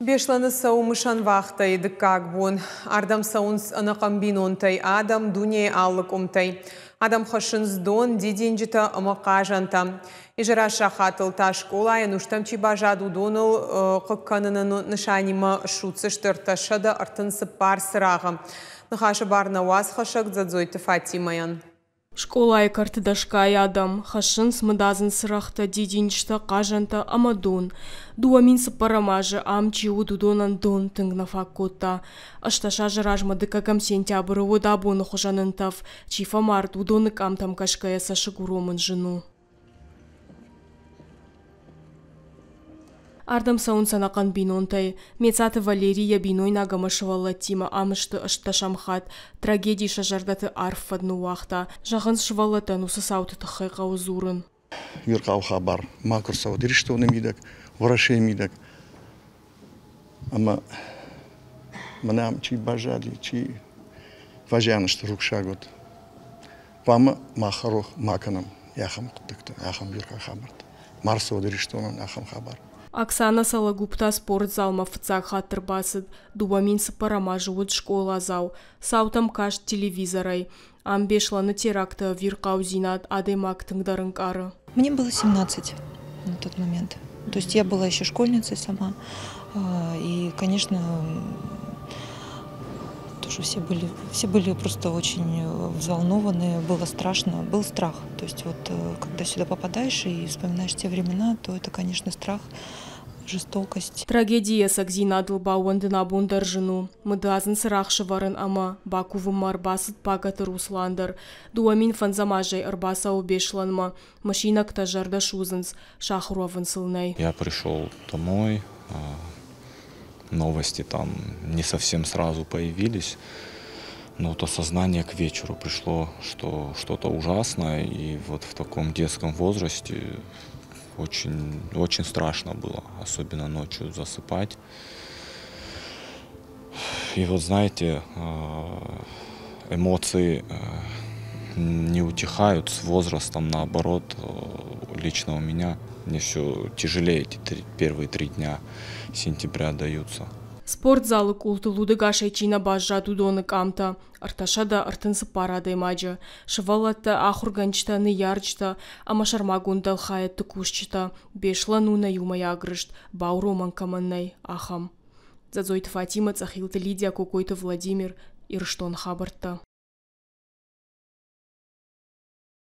Бешланы саумышан вақтай дыққақ бон. Ардам саунс анақамбин онтай, адам дуне аллық умтай. Адам хашынз дон диден жіті ымыққа жанта. Ижыра шақатыл та школа, януштам чибажаду доныл қыққанының нышанима шуцыштырта шада артынсы пар сырағы. Нұхашы барна уаз хашық задзойты Фатимаян. Школа карты дашкай адам, хашын смыдазын сырахта дидинчта кажанта амадон. Дуамин сапарамажы амчи удудонан дон тыңна факкота. Ашташа жыражма дыкагам сентябры водабоны хожанынтав, чифа март удоны камтам кашкая сашыгуромын жыну. Ардам саун санақан бинонтай, мецаты Валерия биной нагамашывала тима амышты ашташамхат, трагедий шажардаты арф адну уақта, жағын шывалата нусы сауты тұқайқа узурын. Юрқау хабар, макр сауды рештоны мидак, врашей мидак. Ама манам чи бажали, чи важянышты рукшагот. Вама махарох маканам, яхам құттықты, яхам юрқа хабард. Марсауды рештонын яхам хабар. Оксана Салагупта спортзалма фыцак хаттыр басыд, дуамин сыпарама жуыд школа зау, саутам каш телевизорай, амбешланы теракта виркау зинат адемак тыңдарын кары. Мне было 17 на тот момент. То есть я была еще школьницей сама. И, конечно, тоже все были просто очень взволнованы, было страшно, был страх. То есть вот когда сюда попадаешь и вспоминаешь те времена, то это, конечно, страх, жестокость. Трагедия сакзина дылбауандына бондар жыну. Мыдазын сырақшы варын ама, бакувым арбасыд пагаты русландар. Дуамин фанзамажай арбаса убешланма. Машина ктажарда шузынс, шахруавын сылнай. Я пришел домой. Новости там не совсем сразу появились, но вот осознание к вечеру пришло, что что-то ужасное, и вот в таком детском возрасте очень страшно было, особенно ночью засыпать. И вот знаете, эмоции не утихают с возрастом, наоборот, лично у меня мне все тяжелее эти первые 3 дня сентября даются. Спортзалы култы лудыга шайчина бажа дудоны камта, арташада артынсы парадай маджа, шывалатта ахурганчта ныярчта, амашармагундал хаятты кушчта, бешла нуна юмая агрышт, бауроман каманнай ахам. Задзойты Фатима, цахилты Лидия, Кокойты Владимир, Ирштон хабарта.